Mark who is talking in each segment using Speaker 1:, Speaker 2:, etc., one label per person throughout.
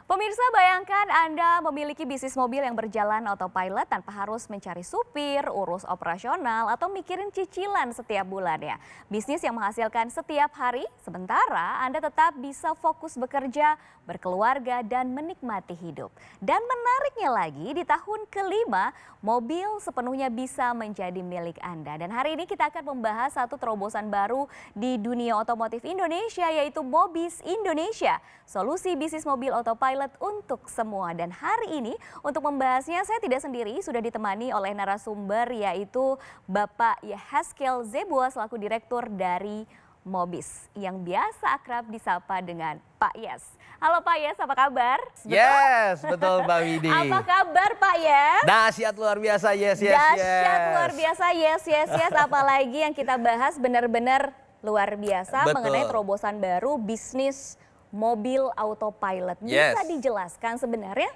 Speaker 1: Pemirsa, bayangkan Anda memiliki bisnis mobil yang berjalan autopilot tanpa harus mencari supir, urus operasional, atau mikirin cicilan setiap bulannya. Bisnis yang menghasilkan setiap hari, sementara Anda tetap bisa fokus bekerja, berkeluarga, dan menikmati hidup. Dan menariknya lagi, di tahun kelima, mobil sepenuhnya bisa menjadi milik Anda. Dan hari ini kita akan membahas satu terobosan baru di dunia otomotif Indonesia, yaitu Mobis Indonesia. Solusi bisnis mobil autopilot untuk semua. Dan hari ini untuk membahasnya saya tidak sendiri, sudah ditemani oleh narasumber yaitu Bapak Yehezkiel Zebua selaku Direktur dari Mobis yang biasa akrab disapa dengan Pak Yes. Halo Pak Yes, apa kabar?
Speaker 2: Yes, betul Mbak Widi.
Speaker 1: Apa kabar Pak Yes?
Speaker 2: Dahsyat luar biasa, yes.
Speaker 1: Dahsyat luar biasa, yes. Apalagi yang kita bahas benar-benar luar biasa.
Speaker 2: Betul.
Speaker 1: Mengenai terobosan baru bisnis mobil autopilot. Bisa dijelaskan sebenarnya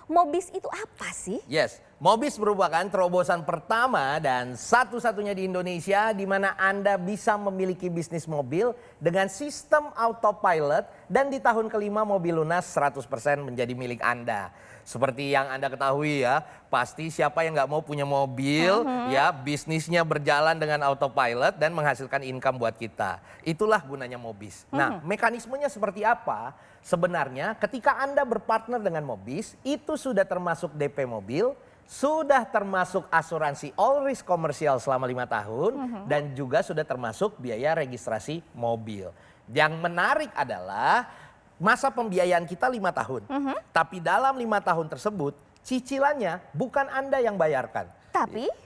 Speaker 1: Mobis itu apa sih?
Speaker 2: Yes, Mobis merupakan terobosan pertama dan satu-satunya di Indonesia di mana Anda bisa memiliki bisnis mobil dengan sistem autopilot dan di tahun kelima mobil lunas 100% menjadi milik Anda. Seperti yang Anda ketahui ya, pasti siapa yang nggak mau punya mobil ya, bisnisnya berjalan dengan autopilot dan menghasilkan income buat kita. Itulah gunanya Mobis. Nah, mekanismenya seperti apa? Sebenarnya ketika Anda berpartner dengan Mobis, itu sudah termasuk DP mobil, sudah termasuk asuransi all risk komersial selama 5 tahun, dan juga sudah termasuk biaya registrasi mobil. Yang menarik adalah masa pembiayaan kita 5 tahun. Tapi dalam 5 tahun tersebut, cicilannya bukan Anda yang bayarkan.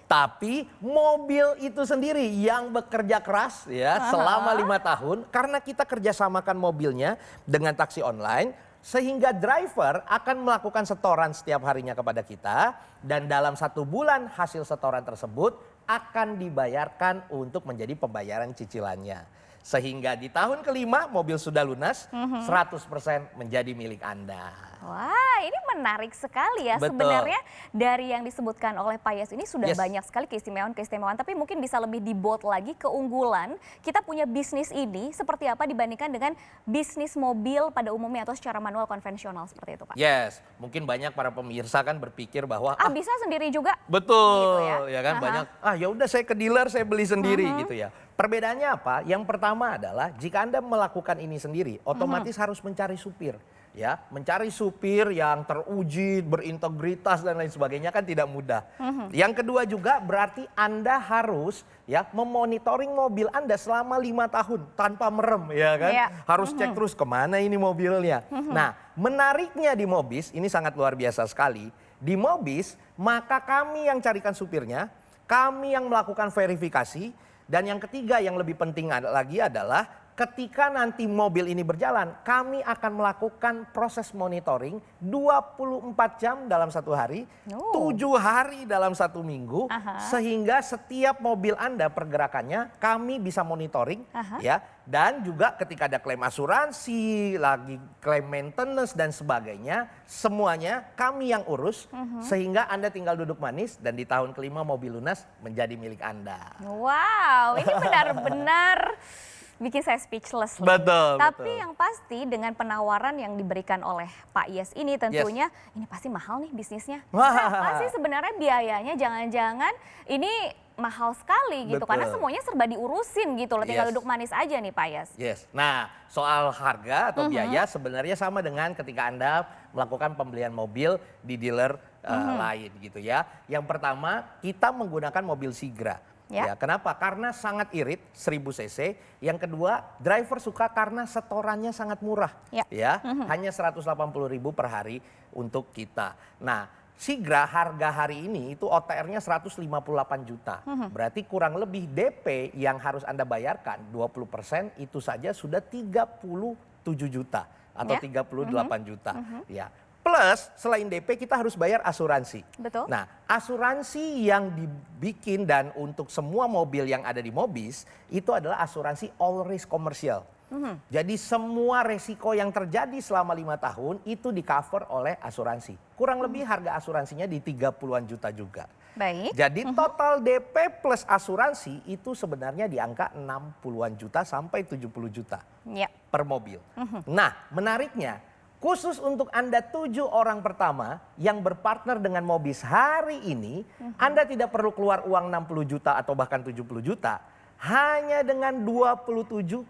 Speaker 2: Tapi mobil itu sendiri yang bekerja keras ya selama 5 tahun. Karena kita kerjasamakan mobilnya dengan taksi online. Sehingga driver akan melakukan setoran setiap harinya kepada kita. Dan dalam 1 bulan hasil setoran tersebut akan dibayarkan untuk menjadi pembayaran cicilannya. Sehingga di tahun kelima mobil sudah lunas, 100% menjadi milik Anda.
Speaker 1: Wah, ini menarik sekali ya.
Speaker 2: Betul.
Speaker 1: Sebenarnya dari yang disebutkan oleh Pak Yes ini sudah banyak sekali keistimewaan-keistimewaan. Tapi mungkin bisa lebih dibold lagi keunggulan kita punya bisnis ini seperti apa dibandingkan dengan bisnis mobil pada umumnya atau secara manual konvensional seperti itu Pak.
Speaker 2: Yes, mungkin banyak para pemirsa kan berpikir bahwa
Speaker 1: bisa sendiri juga.
Speaker 2: betul,
Speaker 1: Gitu
Speaker 2: ya kan banyak. Ya udah saya ke dealer saya beli sendiri gitu ya. Perbedaannya apa? Yang pertama adalah jika Anda melakukan ini sendiri, otomatis harus mencari supir. Ya, mencari supir yang teruji, berintegritas dan lain sebagainya kan tidak mudah. Yang kedua juga berarti Anda harus ya memonitoring mobil Anda selama 5 tahun tanpa merem ya kan. Harus cek terus kemana ini mobilnya. Nah, menariknya di Mobis ini sangat luar biasa sekali. Di Mobis maka kami yang carikan supirnya, kami yang melakukan verifikasi, dan yang ketiga yang lebih penting lagi adalah ketika nanti mobil ini berjalan, kami akan melakukan proses monitoring 24 jam dalam 1 hari, 7 hari dalam 1 minggu, sehingga setiap mobil Anda pergerakannya kami bisa monitoring ya. Dan juga ketika ada klaim asuransi, lagi klaim maintenance dan sebagainya, semuanya kami yang urus, sehingga Anda tinggal duduk manis dan di tahun kelima mobil lunas menjadi milik Anda.
Speaker 1: Wow, ini benar-benar bikin saya speechless.
Speaker 2: Betul.
Speaker 1: Tapi yang pasti dengan penawaran yang diberikan oleh Pak Yes ini tentunya ini pasti mahal nih bisnisnya. Berapa sih sebenarnya biayanya? Jangan-jangan ini mahal sekali gitu. Karena semuanya serba diurusin gitu loh. Tinggal duduk manis aja nih Pak Yes.
Speaker 2: Yes. Nah, soal harga atau biaya sebenarnya sama dengan ketika Anda melakukan pembelian mobil di dealer lain gitu ya. Yang pertama, kita menggunakan mobil Sigra. Ya, kenapa? Karena sangat irit, 1000 cc. Yang kedua, driver suka karena setorannya sangat murah. Ya, hanya 180.000 per hari untuk kita. Nah, Sigra harga hari ini itu OTR-nya 158 juta. Berarti kurang lebih DP yang harus Anda bayarkan 20% itu saja sudah 37 juta atau 38 juta. Ya. Plus selain DP kita harus bayar asuransi.
Speaker 1: Betul.
Speaker 2: Nah, asuransi yang dibikin dan untuk semua mobil yang ada di Mobis itu adalah asuransi all risk komersial. Jadi semua resiko yang terjadi selama 5 tahun itu di cover oleh asuransi. Kurang lebih harga asuransinya di 30-an juta juga.
Speaker 1: Baik.
Speaker 2: Jadi total DP plus asuransi itu sebenarnya di angka 60-an juta sampai 70 juta per mobil. Nah, menariknya Khusus untuk Anda 7 orang pertama yang berpartner dengan Mobis hari ini, Anda tidak perlu keluar uang 60 juta atau bahkan 70 juta. Hanya dengan 27,5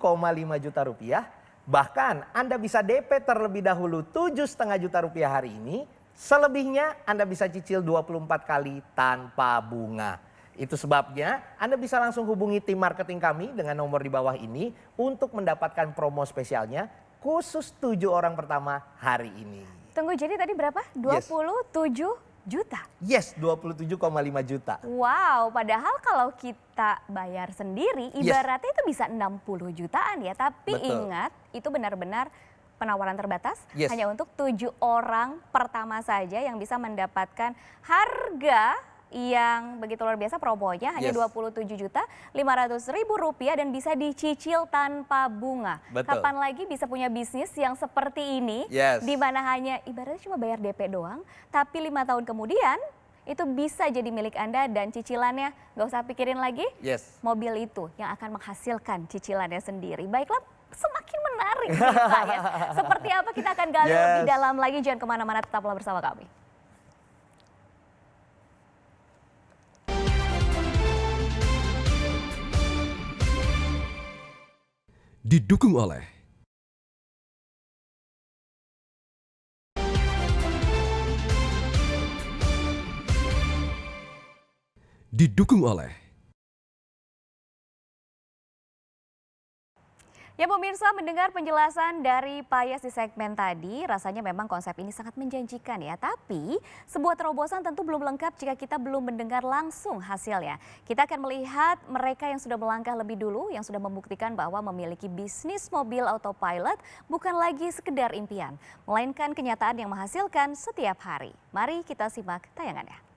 Speaker 2: juta rupiah, bahkan Anda bisa DP terlebih dahulu 7,5 juta rupiah hari ini. Selebihnya Anda bisa cicil 24 kali tanpa bunga. Itu sebabnya Anda bisa langsung hubungi tim marketing kami dengan nomor di bawah ini untuk mendapatkan promo spesialnya khusus 7 orang pertama hari ini.
Speaker 1: Tunggu, jadi tadi berapa? 27 juta?
Speaker 2: Yes, 27,5 juta.
Speaker 1: Wow, padahal kalau kita bayar sendiri ibaratnya itu bisa 60 jutaan ya. Tapi
Speaker 2: Betul.
Speaker 1: ingat, itu benar-benar penawaran terbatas,
Speaker 2: Yes.
Speaker 1: hanya untuk 7 orang pertama saja yang bisa mendapatkan harga yang begitu luar biasa, promonya hanya
Speaker 2: Yes.
Speaker 1: 27.500.000 rupiah dan bisa dicicil tanpa bunga.
Speaker 2: Betul.
Speaker 1: Kapan lagi bisa punya bisnis yang seperti ini,
Speaker 2: Yes.
Speaker 1: di mana hanya ibaratnya cuma bayar DP doang, tapi 5 tahun kemudian itu bisa jadi milik Anda dan cicilannya nggak usah pikirin lagi.
Speaker 2: Yes.
Speaker 1: Mobil itu yang akan menghasilkan cicilannya sendiri. Baiklah, semakin menarik nih, Pak, ya. Seperti apa kita akan gali lebih
Speaker 2: Yes.
Speaker 1: dalam lagi. Jangan kemana-mana, tetaplah bersama kami.
Speaker 3: Didukung oleh didukung oleh
Speaker 1: Ya pemirsa, mendengar penjelasan dari Pak Yes di segmen tadi, rasanya memang konsep ini sangat menjanjikan ya. Tapi sebuah terobosan tentu belum lengkap jika kita belum mendengar langsung hasilnya. Kita akan melihat mereka yang sudah melangkah lebih dulu, yang sudah membuktikan bahwa memiliki bisnis mobil autopilot bukan lagi sekedar impian, melainkan kenyataan yang menghasilkan setiap hari. Mari kita simak tayangannya.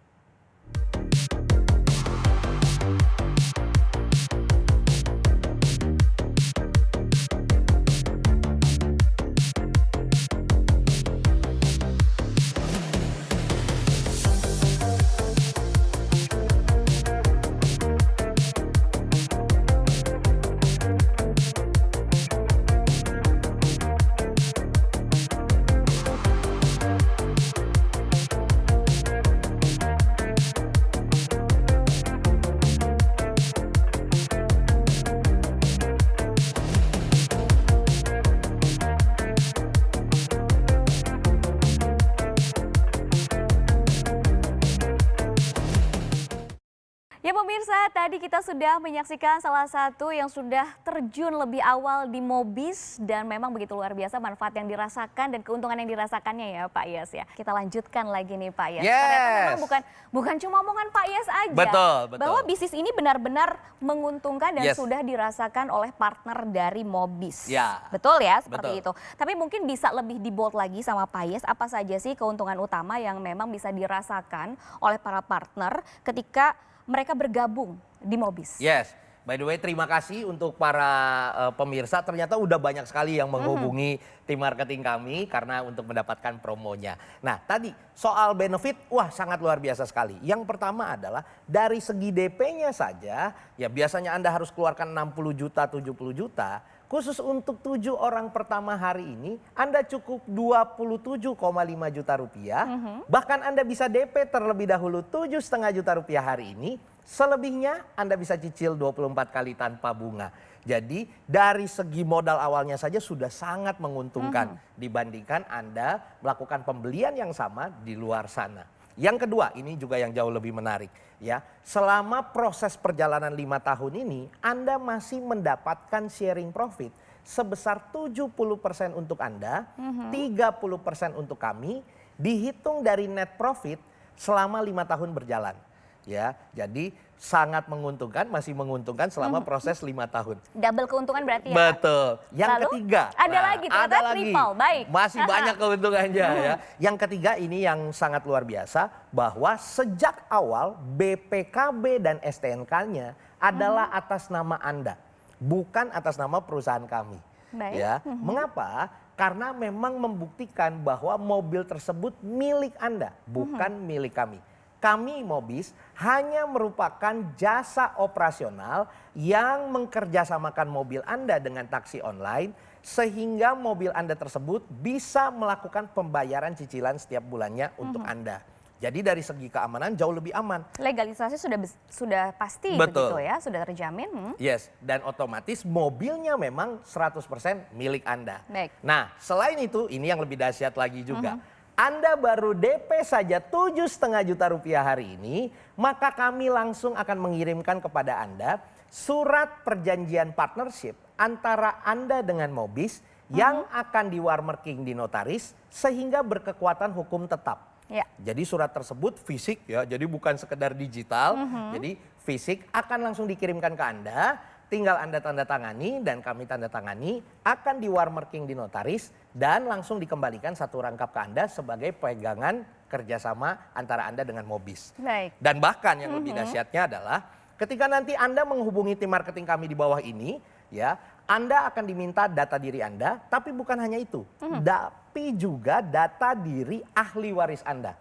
Speaker 1: Ya pemirsa, tadi kita sudah menyaksikan salah satu yang sudah terjun lebih awal di Mobis dan memang begitu luar biasa manfaat yang dirasakan dan keuntungan yang dirasakannya ya Pak Yes ya. Kita lanjutkan lagi nih Pak Yes.
Speaker 2: Yes.
Speaker 1: Ternyata memang bukan cuma omongan Pak Yes aja.
Speaker 2: Betul, betul.
Speaker 1: Bahwa bisnis ini benar-benar menguntungkan dan
Speaker 2: Yes.
Speaker 1: sudah dirasakan oleh partner dari Mobis.
Speaker 2: Ya.
Speaker 1: Betul ya, seperti
Speaker 2: Betul.
Speaker 1: itu. Tapi mungkin bisa lebih dibold lagi sama Pak Yes, apa saja sih keuntungan utama yang memang bisa dirasakan oleh para partner ketika mereka bergabung di Mobis.
Speaker 2: Yes. By the way, terima kasih untuk para pemirsa. Ternyata udah banyak sekali yang menghubungi tim marketing kami karena untuk mendapatkan promonya. Nah, tadi soal benefit, wah sangat luar biasa sekali. Yang pertama adalah dari segi DP-nya saja, ya biasanya Anda harus keluarkan 60 juta, 70 juta. Khusus untuk 7 orang pertama hari ini, Anda cukup 27,5 juta rupiah. Bahkan Anda bisa DP terlebih dahulu 7,5 juta rupiah hari ini. Selebihnya Anda bisa cicil 24 kali tanpa bunga. Jadi dari segi modal awalnya saja sudah sangat menguntungkan dibandingkan Anda melakukan pembelian yang sama di luar sana. Yang kedua, ini juga yang jauh lebih menarik ya. Selama proses perjalanan 5 tahun ini, Anda masih mendapatkan sharing profit sebesar 70% untuk Anda, 30% untuk kami, dihitung dari net profit selama 5 tahun berjalan. Ya, jadi sangat menguntungkan, masih menguntungkan selama proses 5 tahun.
Speaker 1: Double keuntungan berarti ya.
Speaker 2: Betul. Yang
Speaker 1: Lalu,
Speaker 2: ketiga.
Speaker 1: ada lagi, ternyata triple. Baik.
Speaker 2: Masih banyak keuntungannya ya. Yang ketiga ini yang sangat luar biasa, bahwa sejak awal BPKB dan STNK-nya adalah atas nama Anda, bukan atas nama perusahaan kami.
Speaker 1: Baik.
Speaker 2: Ya, mengapa? Karena memang membuktikan bahwa mobil tersebut milik Anda, bukan milik kami. kami Mobis hanya merupakan jasa operasional yang mengkerjasamakan mobil Anda dengan taksi online sehingga mobil Anda tersebut bisa melakukan pembayaran cicilan setiap bulannya untuk Anda. Jadi dari segi keamanan jauh lebih aman.
Speaker 1: Legalisasi sudah pasti
Speaker 2: Betul.
Speaker 1: begitu ya, sudah terjamin.
Speaker 2: Yes, dan otomatis mobilnya memang 100% milik Anda.
Speaker 1: Baik.
Speaker 2: Nah, selain itu ini yang lebih dahsyat lagi juga. Anda baru DP saja 7,5 juta rupiah hari ini, maka kami langsung akan mengirimkan kepada Anda surat perjanjian partnership antara Anda dengan Mobis yang akan di-warmarking di notaris sehingga berkekuatan hukum tetap.
Speaker 1: Ya.
Speaker 2: Jadi surat tersebut fisik ya, jadi bukan sekedar digital, jadi fisik akan langsung dikirimkan ke Anda, tinggal Anda tanda tangani dan kami tanda tangani, akan di-warmarking di notaris dan langsung dikembalikan satu rangkap ke Anda sebagai pegangan kerjasama antara Anda dengan Mobis.
Speaker 1: Baik.
Speaker 2: Dan bahkan yang lebih dahsyatnya adalah ketika nanti Anda menghubungi tim marketing kami di bawah ini, ya, Anda akan diminta data diri Anda, tapi bukan hanya itu, tapi juga data diri ahli waris Anda.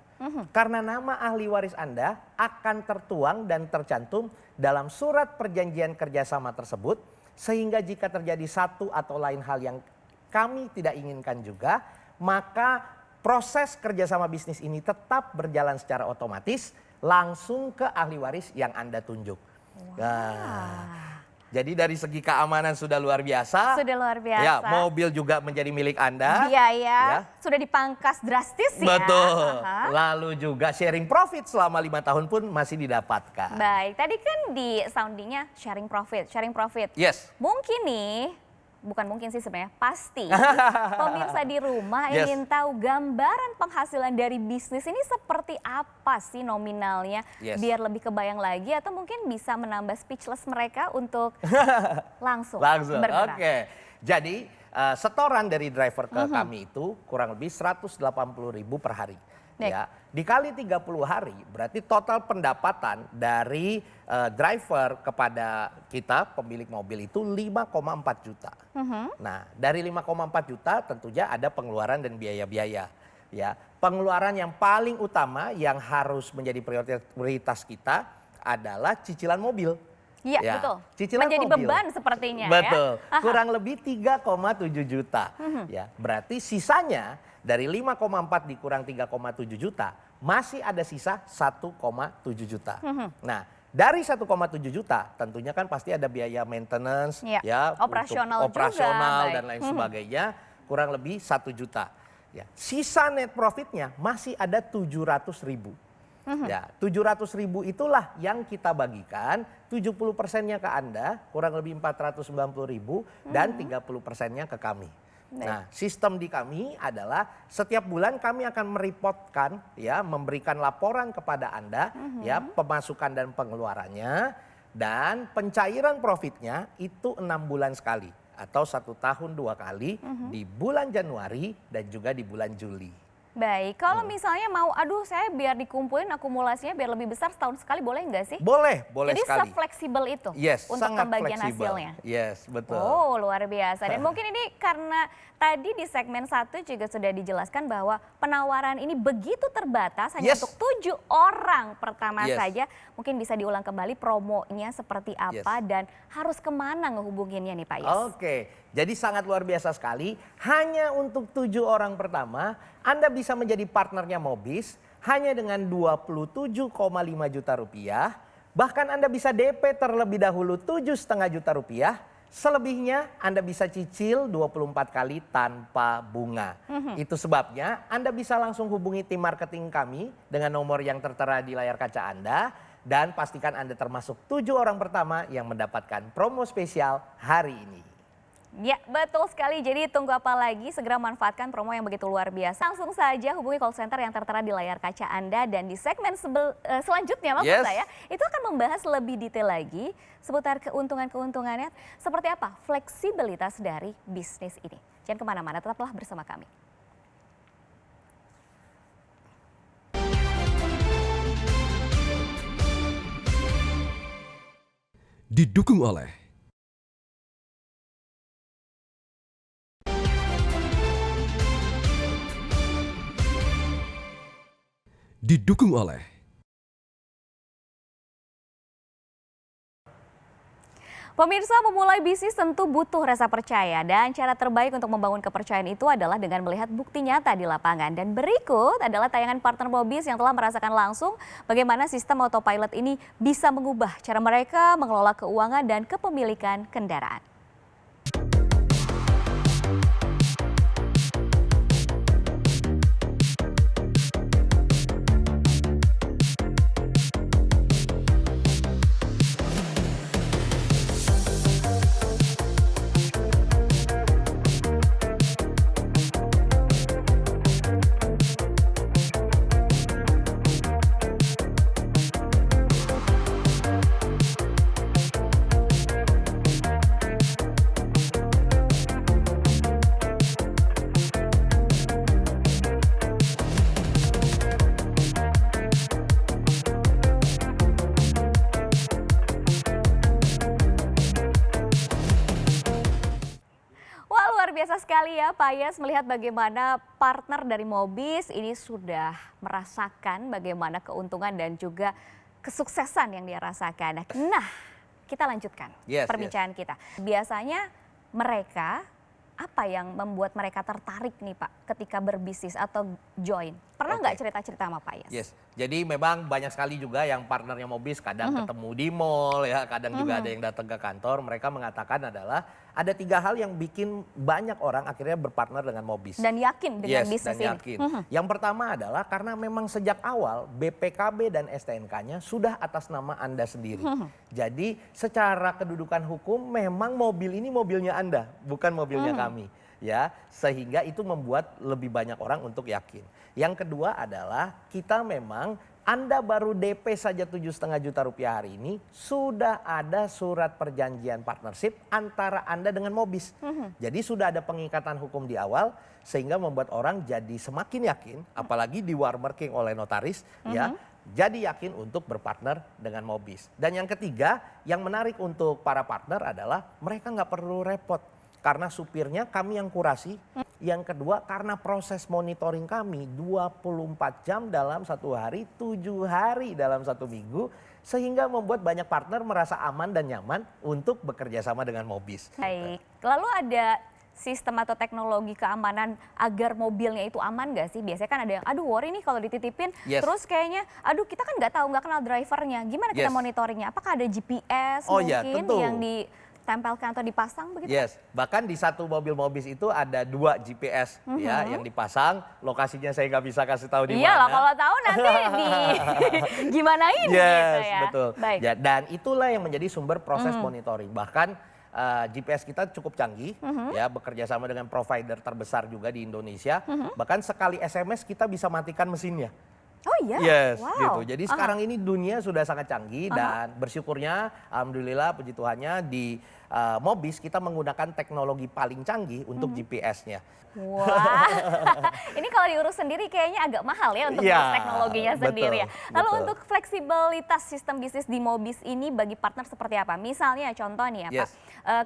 Speaker 2: Karena nama ahli waris Anda akan tertuang dan tercantum dalam surat perjanjian kerjasama tersebut, sehingga jika terjadi satu atau lain hal yang kami tidak inginkan juga, maka proses kerjasama bisnis ini tetap berjalan secara otomatis langsung ke ahli waris yang Anda tunjuk. Nah, jadi dari segi keamanan sudah luar biasa.
Speaker 1: Sudah luar biasa.
Speaker 2: Ya, mobil juga menjadi milik Anda.
Speaker 1: Biaya sudah dipangkas drastis ya.
Speaker 2: Betul. Lalu juga sharing profit selama 5 tahun pun masih didapatkan.
Speaker 1: Baik, tadi kan di soundingnya sharing profit.
Speaker 2: Yes.
Speaker 1: Mungkin nih, bukan mungkin sih sebenarnya, pasti pemirsa di rumah
Speaker 2: Yes.
Speaker 1: ingin tahu gambaran penghasilan dari bisnis ini seperti apa sih nominalnya,
Speaker 2: Yes.
Speaker 1: biar lebih kebayang lagi atau mungkin bisa menambah speechless mereka untuk langsung bergerak.
Speaker 2: Oke. Jadi setoran dari driver ke kami itu kurang lebih 180.000 per hari.
Speaker 1: Baik.
Speaker 2: Ya, dikali 30 hari berarti total pendapatan dari driver kepada kita pemilik mobil itu 5,4 juta. Nah, dari 5,4 juta tentunya ada pengeluaran dan biaya-biaya. Ya, pengeluaran yang paling utama yang harus menjadi prioritas kita adalah cicilan mobil.
Speaker 1: Iya,
Speaker 2: Ya,
Speaker 1: betul.
Speaker 2: cicilan
Speaker 1: Menjadi
Speaker 2: mobil.
Speaker 1: beban sepertinya
Speaker 2: Betul.
Speaker 1: ya.
Speaker 2: Kurang lebih 3,7 juta. Ya, berarti sisanya dari 5,4 dikurang 3,7 juta, masih ada sisa 1,7 juta. Nah, dari 1,7 juta tentunya kan pasti ada biaya maintenance,
Speaker 1: Iya.
Speaker 2: ya,
Speaker 1: Operasional
Speaker 2: untuk operasional
Speaker 1: juga,
Speaker 2: dan lain sebagainya, kurang lebih 1 juta. Ya, sisa net profitnya masih ada 700.000. Ya, 700.000 itulah yang kita bagikan, 70%-nya ke Anda, kurang lebih 490.000 dan 30%-nya ke kami. Nah, sistem di kami adalah setiap bulan kami akan mereportkan, ya, memberikan laporan kepada Anda, ya, pemasukan dan pengeluarannya, dan pencairan profitnya itu 6 bulan sekali atau 1 tahun 2 kali di bulan Januari dan juga di bulan Juli.
Speaker 1: Baik, kalau misalnya mau, aduh saya biar dikumpulin akumulasinya biar lebih besar setahun sekali, boleh nggak sih?
Speaker 2: Boleh
Speaker 1: Jadi
Speaker 2: sekali.
Speaker 1: se-fleksibel itu
Speaker 2: Yes,
Speaker 1: untuk
Speaker 2: sangat
Speaker 1: pembagian
Speaker 2: fleksibel.
Speaker 1: hasilnya?
Speaker 2: Yes, betul.
Speaker 1: Oh, luar biasa. Dan mungkin ini karena tadi di segmen 1 juga sudah dijelaskan bahwa penawaran ini begitu terbatas, hanya
Speaker 2: Yes.
Speaker 1: untuk 7 orang pertama
Speaker 2: Yes.
Speaker 1: saja. Mungkin bisa diulang kembali promonya seperti apa dan harus kemana ngehubunginnya nih Pak Yes?
Speaker 2: Oke, jadi sangat luar biasa sekali. Hanya untuk 7 orang pertama, Anda bisa menjadi partnernya Mobis hanya dengan 27,5 juta rupiah. Bahkan Anda bisa DP terlebih dahulu 7,5 juta rupiah. Selebihnya Anda bisa cicil 24 kali tanpa bunga. Itu sebabnya Anda bisa langsung hubungi tim marketing kami dengan nomor yang tertera di layar kaca Anda. Dan pastikan Anda termasuk 7 orang pertama yang mendapatkan promo spesial hari ini.
Speaker 1: Ya, betul sekali. Jadi tunggu apa lagi? Segera manfaatkan promo yang begitu luar biasa. Langsung saja hubungi call center yang tertera di layar kaca Anda. Dan di segmen selanjutnya maksud
Speaker 2: Yes.
Speaker 1: saya, itu akan membahas lebih detail lagi seputar keuntungan-keuntungannya. Seperti apa fleksibilitas dari bisnis ini. Jangan kemana-mana, tetaplah bersama kami.
Speaker 3: Didukung oleh
Speaker 1: Pemirsa, memulai bisnis tentu butuh rasa percaya dan cara terbaik untuk membangun kepercayaan itu adalah dengan melihat bukti nyata di lapangan. Dan berikut adalah tayangan partner Mobis yang telah merasakan langsung bagaimana sistem autopilot ini bisa mengubah cara mereka mengelola keuangan dan kepemilikan kendaraan. Wah, luar biasa sekali ya Pak Yes melihat bagaimana partner dari Mobis ini sudah merasakan bagaimana keuntungan dan juga kesuksesan yang dia rasakan. Nah, kita lanjutkan perbincangan kita. Biasanya mereka, apa yang membuat mereka tertarik nih Pak ketika berbisnis atau join? Pernah nggak cerita-cerita sama Pak Yes?
Speaker 2: Yes, jadi memang banyak sekali juga yang partnernya Mobis kadang ketemu di mall ya, kadang juga ada yang datang ke kantor. Mereka mengatakan adalah ada 3 hal yang bikin banyak orang akhirnya berpartner dengan Mobis.
Speaker 1: Dan yakin dengan bisnis
Speaker 2: dan
Speaker 1: ini?
Speaker 2: yakin. Yang pertama adalah karena memang sejak awal BPKB dan STNK-nya sudah atas nama Anda sendiri. Jadi secara kedudukan hukum memang mobil ini mobilnya Anda, bukan mobilnya kami. Ya, sehingga itu membuat lebih banyak orang untuk yakin. Yang kedua adalah kita memang Anda baru DP saja 7,5 juta rupiah hari ini, sudah ada surat perjanjian partnership antara Anda dengan Mobis. Jadi sudah ada pengikatan hukum di awal sehingga membuat orang jadi semakin yakin, apalagi di warmarking oleh notaris ya. Jadi yakin untuk berpartner dengan Mobis. Dan yang ketiga yang menarik untuk para partner adalah mereka nggak perlu repot. Karena supirnya kami yang kurasi. Yang kedua karena proses monitoring kami 24 jam dalam 1 hari, 7 hari dalam 1 minggu. Sehingga membuat banyak partner merasa aman dan nyaman untuk bekerja sama dengan Mobis.
Speaker 1: Baik, lalu ada sistem atau teknologi keamanan agar mobilnya itu aman gak sih? Biasanya kan ada yang aduh worry nih kalau dititipin. Terus kayaknya aduh kita kan nggak tahu, nggak kenal drivernya. Gimana kita monitoringnya? Apakah ada GPS mungkin yang ditempelkan atau dipasang begitu?
Speaker 2: Yes, bahkan di satu mobil Mobis itu ada 2 GPS ya yang dipasang. Lokasinya saya nggak bisa kasih tahu di mana.
Speaker 1: Iyalah kalau tahu nanti gimanain gitu ya.
Speaker 2: Betul.
Speaker 1: Baik.
Speaker 2: Ya, dan itulah yang menjadi sumber proses monitoring. Bahkan GPS kita cukup canggih ya, bekerja sama dengan provider terbesar juga di Indonesia. Bahkan sekali SMS kita bisa matikan mesinnya.
Speaker 1: Oh iya?
Speaker 2: Yes, gitu. Jadi sekarang ini dunia sudah sangat canggih dan bersyukurnya, alhamdulillah puji Tuhannya di Mobis kita menggunakan teknologi paling canggih untuk GPS-nya.
Speaker 1: Wah, ini kalau diurus sendiri kayaknya agak mahal ya untuk urus teknologinya sendiri ya. Lalu untuk fleksibilitas sistem bisnis di Mobis ini bagi partner seperti apa? Misalnya contoh nih ya Pak,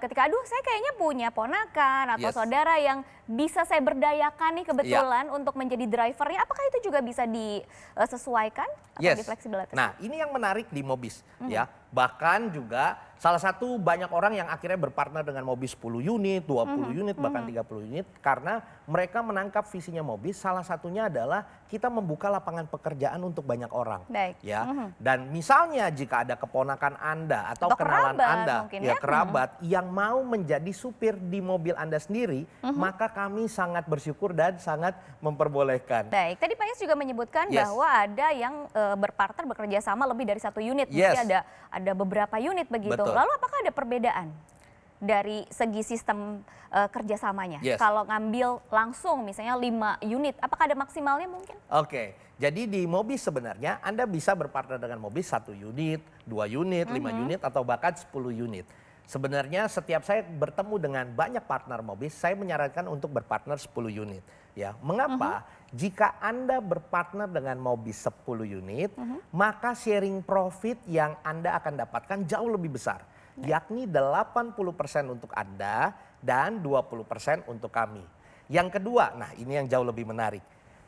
Speaker 1: ketika aduh saya kayaknya punya ponakan atau saudara yang bisa saya berdayakan nih kebetulan untuk menjadi drivernya, apakah itu juga bisa disesuaikan atau difleksibilitas?
Speaker 2: Nah ini yang menarik di Mobis ya. Bahkan juga salah satu banyak orang yang akhirnya berpartner dengan Mobis 10 unit, 20 unit, bahkan 30 unit. Karena mereka menangkap visinya Mobis, salah satunya adalah kita membuka lapangan pekerjaan untuk banyak orang. Ya. Dan misalnya jika ada keponakan Anda atau kenalan Anda, kerabat yang mau menjadi supir di mobil Anda sendiri, maka kami sangat bersyukur dan sangat memperbolehkan.
Speaker 1: Baik, tadi Pak Yes juga menyebutkan bahwa ada yang berpartner bekerja sama lebih dari 1 unit, mungkin ada beberapa unit begitu. Lalu apakah ada perbedaan dari segi sistem kerjasamanya? Kalau ngambil langsung misalnya 5 unit, apakah ada maksimalnya mungkin?
Speaker 2: Oke, jadi di Mobis sebenarnya Anda bisa berpartner dengan Mobis 1 unit, 2 unit, 5 unit atau bahkan 10 unit. Sebenarnya setiap saya bertemu dengan banyak partner Mobis, saya menyarankan untuk berpartner 10 unit. Ya, mengapa? Jika Anda berpartner dengan Mobis 10 unit, maka sharing profit yang Anda akan dapatkan jauh lebih besar. Yakni 80% untuk Anda dan 20% untuk kami. Yang kedua, nah ini yang jauh lebih menarik.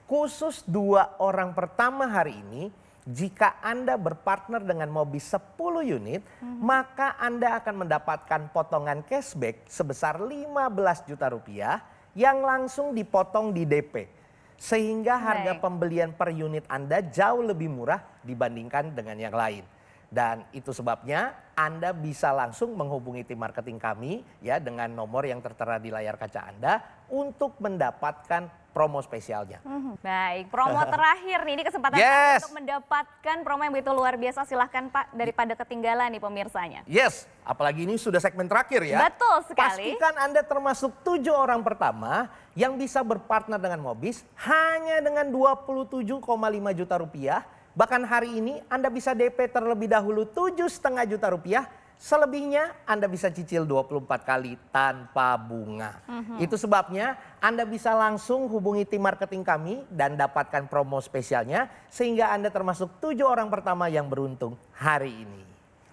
Speaker 2: Khusus 2 orang pertama hari ini jika Anda berpartner dengan Mobis 10 unit, maka Anda akan mendapatkan potongan cashback sebesar 15 juta rupiah yang langsung dipotong di DP. Sehingga harga
Speaker 1: Baik.
Speaker 2: pembelian per unit Anda jauh lebih murah dibandingkan dengan yang lain. Dan itu sebabnya Anda bisa langsung menghubungi tim marketing kami ya dengan nomor yang tertera di layar kaca Anda untuk mendapatkan promo spesialnya.
Speaker 1: Baik, promo terakhir nih, ini kesempatan
Speaker 2: Yes.
Speaker 1: Anda untuk mendapatkan promo yang begitu luar biasa. Silahkan Pak, daripada ketinggalan nih pemirsanya.
Speaker 2: Yes, apalagi ini sudah segmen terakhir ya.
Speaker 1: Betul sekali.
Speaker 2: Pastikan Anda termasuk 7 orang pertama yang bisa berpartner dengan Mobis hanya dengan 27,5 juta rupiah. Bahkan hari ini Anda bisa DP terlebih dahulu 7,5 juta rupiah. Selebihnya Anda bisa cicil 24 kali tanpa bunga. Itu sebabnya Anda bisa langsung hubungi tim marketing kami dan dapatkan promo spesialnya. Sehingga Anda termasuk 7 orang pertama yang beruntung hari ini.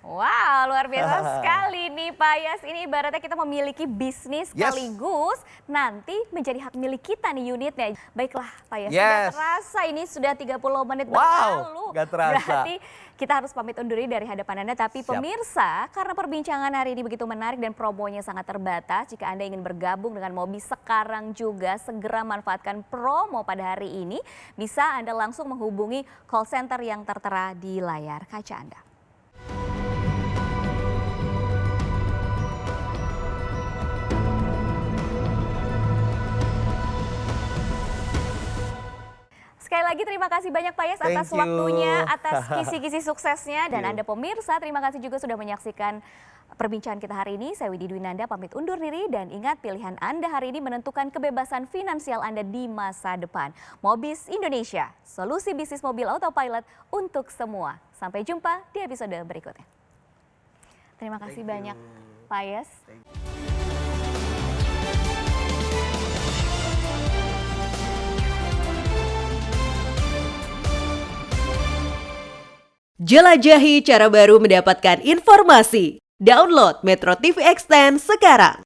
Speaker 1: Wow, luar biasa sekali nih Pak Yas. Ini ibaratnya kita memiliki bisnis sekaligus nanti menjadi hak milik kita nih unitnya. Baiklah Pak Yas, tidak terasa ini sudah 30 menit berlalu.
Speaker 2: Gak terasa.
Speaker 1: Berarti kita harus pamit undur diri dari hadapan Anda. Tapi pemirsa, karena perbincangan hari ini begitu menarik dan promonya sangat terbatas. Jika Anda ingin bergabung dengan Mobis sekarang juga, segera manfaatkan promo pada hari ini. Bisa Anda langsung menghubungi call center yang tertera di layar kaca Anda. Sekali lagi terima kasih banyak Pak Yas atas waktunya, atas kisi-kisi suksesnya. Dan Anda pemirsa, terima kasih juga sudah menyaksikan perbincangan kita hari ini. Saya Widi Dwinanda pamit undur diri dan ingat pilihan Anda hari ini menentukan kebebasan finansial Anda di masa depan. Mobis Indonesia, solusi bisnis mobil autopilot untuk semua. Sampai jumpa di episode berikutnya. Terima kasih banyak Pak Yas.
Speaker 4: Jelajahi cara baru mendapatkan informasi. Download Metro TV Extend sekarang.